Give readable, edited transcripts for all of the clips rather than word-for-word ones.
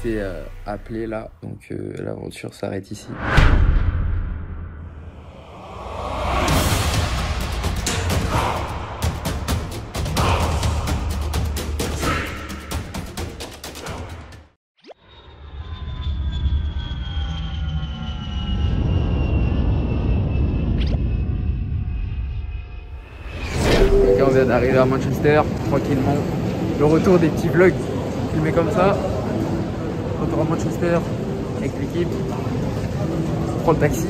été appelé là, donc l'aventure s'arrête ici. Ok, on vient d'arriver à Manchester, tranquillement. Le retour des petits vlogs filmés comme ça. Retour à Manchester avec l'équipe. On prend le taxi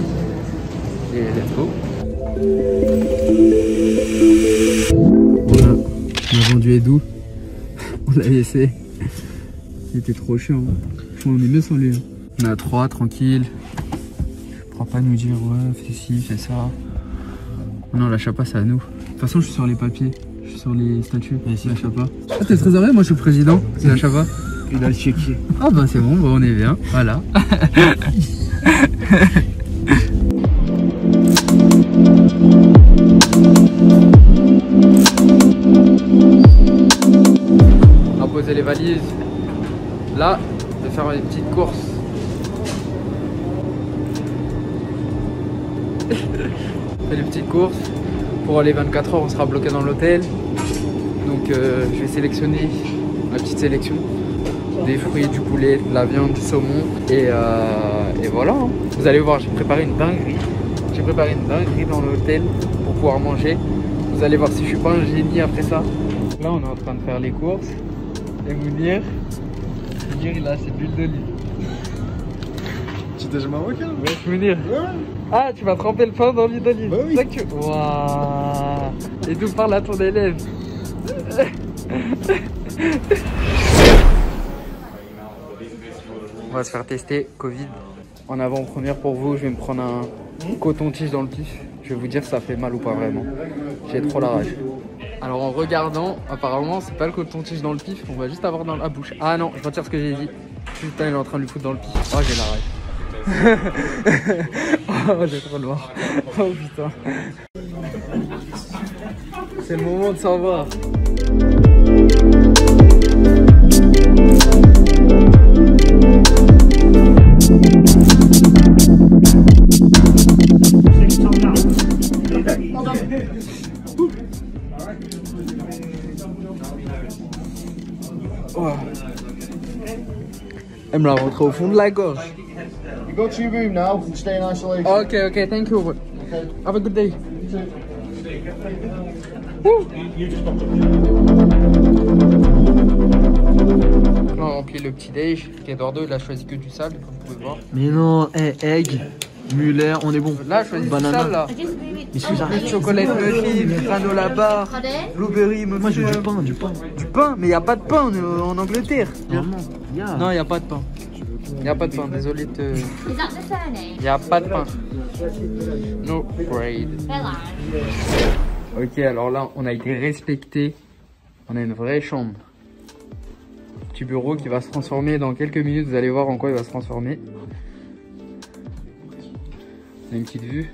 et let's go. Voilà, on a vendu Edou. On l'a laissé. Il était trop chiant. On est mieux sans lui. On est à 3, tranquille. Je pourrais pas nous dire ouais, fais ci, fais ça. Non, la chapa c'est à nous. De toute façon, je suis sur les papiers. Je suis sur les statuts. C'est la chapa. Ah, t'es trésorier, moi je suis le président. C'est la chapa. Il a le chéquier. Ah bah c'est bon, bah, on est bien. Voilà. On va poser les valises. Là, je vais faire une petite course. On fait des petites courses. Pour les 24 heures, on sera bloqué dans l'hôtel. Donc je vais sélectionner ma petite sélection. Des fruits, du poulet, de la viande, du saumon. Et voilà. Hein. Vous allez voir, j'ai préparé une dinguerie. J'ai préparé une dinguerie dans l'hôtel pour pouvoir manger. Vous allez voir si je suis pas un génie après ça. Là, on est en train de faire les courses. Et Mounir, il a ses bulles d'olive. Tu t'es jamais marocain? Ouais, Mounir. Ouais. Ah, tu vas tremper le pain dans l'huile d'olive. Bah oui. C'est ça que tu... Waouh. Et d'où parle à ton élève. On va se faire tester Covid. En avant-première pour vous, je vais me prendre un coton-tige dans le pif. Je vais vous dire si ça fait mal ou pas vraiment. J'ai trop la rage. Alors en regardant, apparemment c'est pas le coton-tige dans le pif, on va juste avoir dans la bouche. Ah non, je retire ce que j'ai dit. Putain, il est en train de lui foutre dans le pif. Oh, j'ai la rage. Oh, j'ai trop noir. Oh putain. C'est le moment de s'en voir. Oh. Elle me l'a rentré au fond de la gorge. You go to your room now and stay in isolation. Okay, okay, thank you. Okay. Have a good day. Là, on remplit le petit déj. Eduardo, il a choisi que du sale, comme vous pouvez voir. Mais non, hey, egg, Muller, on est bon. Là, je choisis du sale, là. Mais si j'arrête. Chocolat muffin, granola bar, blueberry muffin. Moi, je veux du pain, du pain. Du pain? Mais il n'y a pas de pain en Angleterre. Vraiment. Non, il n'y a pas de pain. Il n'y a pas de pain, désolé de te... Il n'y a pas de pain. No bread. Ok, alors là, on a été respecté. On a une vraie chambre. Petit bureau qui va se transformer dans quelques minutes. Vous allez voir en quoi il va se transformer. On a une petite vue.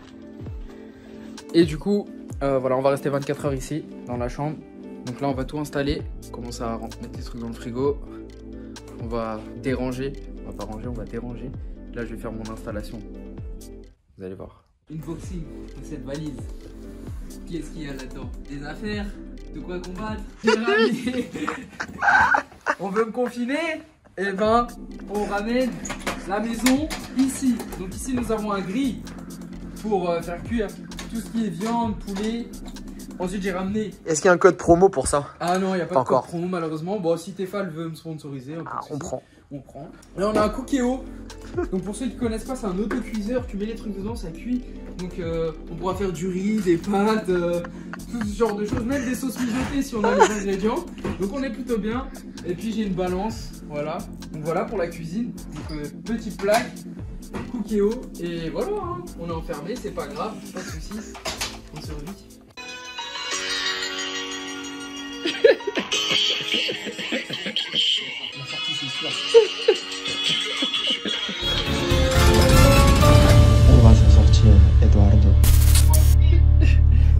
Et du coup, voilà, on va rester 24 heures ici, dans la chambre. Donc là, on va tout installer. Commencer à mettre des trucs dans le frigo. On va déranger. On va pas ranger, on va déranger. Là, je vais faire mon installation. Vous allez voir. Unboxing de cette valise. Qu'est-ce qu'il y a là-dedans? Des affaires? De quoi combattre? On veut me confiner? Eh ben, on ramène la maison ici. Donc ici, nous avons un grill pour faire cuire tout ce qui est viande, poulet. Ensuite, j'ai ramené... Est-ce qu'il y a un code promo pour ça? Ah non, il n'y a pas de encore. code promo malheureusement. Bon, si Tefal veut me sponsoriser, On prend. On prend. Là, on a un Cookéo. Donc, pour ceux qui connaissent pas, c'est un autocuiseur. Tu mets les trucs dedans, ça cuit. Donc, on pourra faire du riz, des pâtes, tout ce genre de choses. Même des sauces mijotées si on a les ingrédients. Donc, on est plutôt bien. Et puis, j'ai une balance. Voilà. Donc, voilà pour la cuisine. Donc, petite plaque, Cookéo. Et voilà, hein. On est enfermé, c'est pas grave. Pas de soucis. On survit. On va s'en sortir, Eduardo.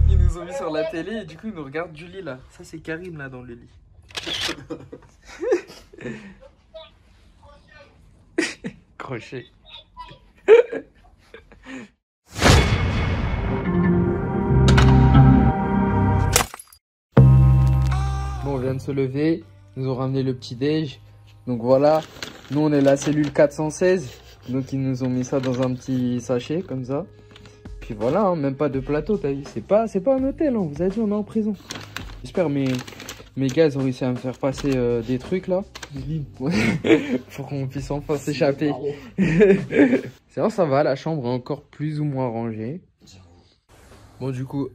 Ils nous ont mis sur la télé et du coup ils nous regardent du lit là. Ça c'est Karim là dans le lit. accroché. Bon, on vient de se lever. Ils nous ont ramené le petit déj. Donc voilà. Nous, on est la cellule 416. Donc, ils nous ont mis ça dans un petit sachet, comme ça. Puis voilà, hein, même pas de plateau, t'as vu. C'est pas un hôtel, hein. On vous a dit, on est en prison. J'espère mes gars, ils ont réussi à me faire passer des trucs, là. Pour qu'on puisse enfin s'échapper. Sinon, ça va, la chambre est encore plus ou moins rangée. Bon, du coup...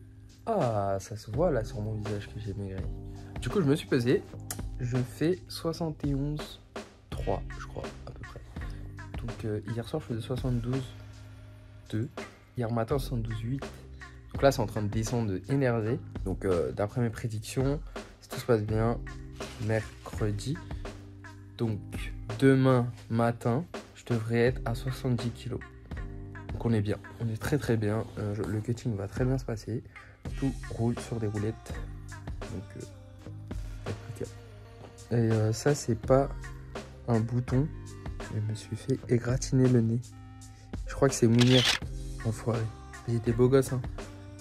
Ah, ça se voit, là, sur mon visage que j'ai maigri. Du coup, je me suis pesé. Je fais 71,3, je crois, à peu près. Donc, hier soir, je faisais 72,2. Hier matin, 72,8. Donc là, c'est en train de descendre énervé. Donc, d'après mes prédictions, si tout se passe bien, mercredi. Donc, demain matin, je devrais être à 70 kg. Donc, on est bien. On est très, très bien. Le cutting va très bien se passer. Tout roule sur des roulettes. Donc, et ça, c'est pas un bouton. Je me suis fait égratigner le nez. Je crois que c'est Mounir, enfoiré. J'étais beau gosse, hein.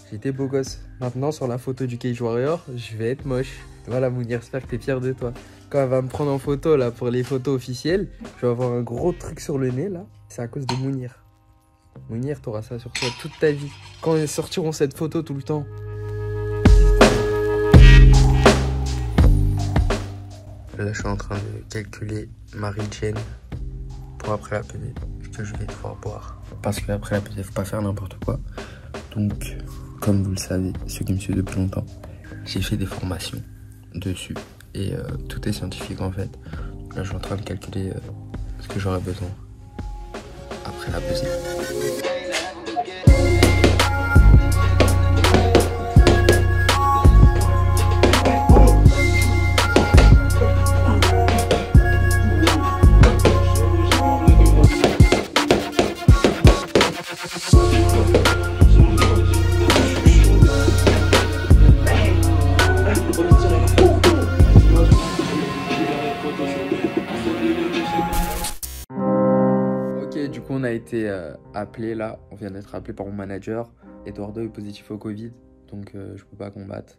J'étais beau gosse. Maintenant, sur la photo du Cage Warrior, je vais être moche. Voilà, Mounir, j'espère que t'es fier de toi. Quand elle va me prendre en photo, là, pour les photos officielles, je vais avoir un gros truc sur le nez, là. C'est à cause de Mounir. Mounir, t'auras ça sur toi toute ta vie. Quand ils sortiront cette photo tout le temps. Là, je suis en train de calculer ma regen pour après la PD que je vais devoir boire. Parce qu'après la PD, faut pas faire n'importe quoi. Donc, comme vous le savez, ceux qui me suivent depuis longtemps, j'ai fait des formations dessus. Et tout est scientifique en fait. Donc là, je suis en train de calculer ce que j'aurais besoin après la pesée. Du coup, on a été appelé là, on vient d'être appelé par mon manager. Eduardo est positif au Covid, donc je peux pas combattre.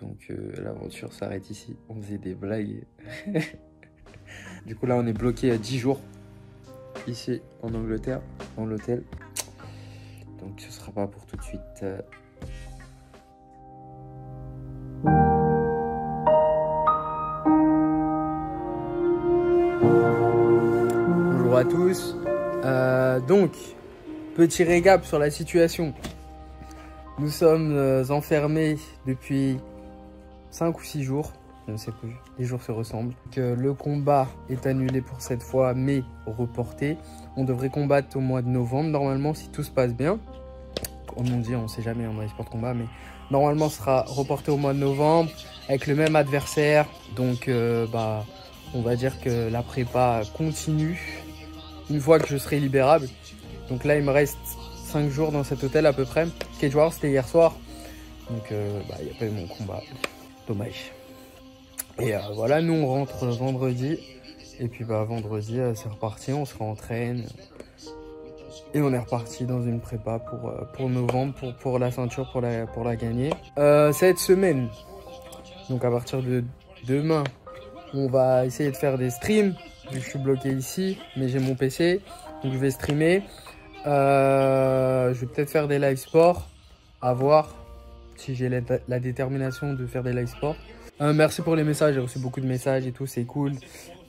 Donc l'aventure s'arrête ici. On faisait des blagues. Du coup, là, on est bloqué 10 jours ici en Angleterre, dans l'hôtel. Donc ce sera pas pour tout de suite. Bonjour à tous. Donc, petit récap sur la situation. Nous sommes enfermés depuis 5 ou 6 jours. Je ne sais plus, les jours se ressemblent. Le combat est annulé pour cette fois, mais reporté. On devrait combattre au mois de novembre, normalement, si tout se passe bien. Comme on dit, on ne sait jamais en sport de combat, mais normalement, ce sera reporté au mois de novembre, avec le même adversaire. Donc, on va dire que la prépa continue une fois que je serai libérable. Donc là, il me reste 5 jours dans cet hôtel à peu près. Cage Warrior, c'était hier soir. Donc, il n'y a pas eu mon combat. Dommage. Et voilà, nous, on rentre vendredi. Et puis, vendredi, c'est reparti. On se réentraîne. Et on est reparti dans une prépa pour novembre, pour la ceinture, pour la gagner. Cette semaine, donc à partir de demain, on va essayer de faire des streams. Je suis bloqué ici, mais j'ai mon PC, donc je vais streamer. Je vais peut-être faire des live sport, à voir si j'ai la détermination de faire des live sport. Merci pour les messages, j'ai reçu beaucoup de messages et tout, c'est cool.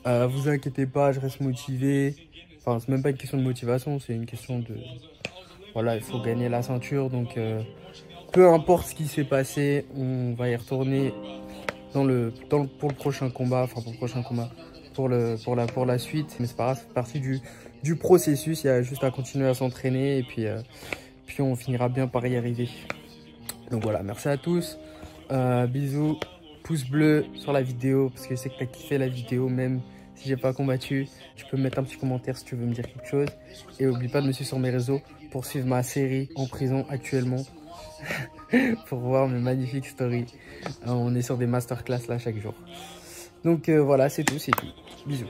Vous inquiétez pas, je reste motivé. Enfin, c'est même pas une question de motivation, c'est une question de... Voilà, il faut gagner la ceinture, donc peu importe ce qui s'est passé, on va y retourner pour le prochain combat, pour la suite. Mais c'est pas grave, c'est partie du processus, il y a juste à continuer à s'entraîner et puis on finira bien par y arriver. Donc voilà, merci à tous, bisous, pouce bleu sur la vidéo, parce que je sais que tu as kiffé la vidéo, même si j'ai pas combattu. Tu peux me mettre un petit commentaire si tu veux me dire quelque chose. Et n'oublie pas de me suivre sur mes réseaux pour suivre ma série en prison actuellement. Pour voir mes magnifiques stories. On est sur des masterclass là chaque jour. Donc voilà, c'est tout. Bisous.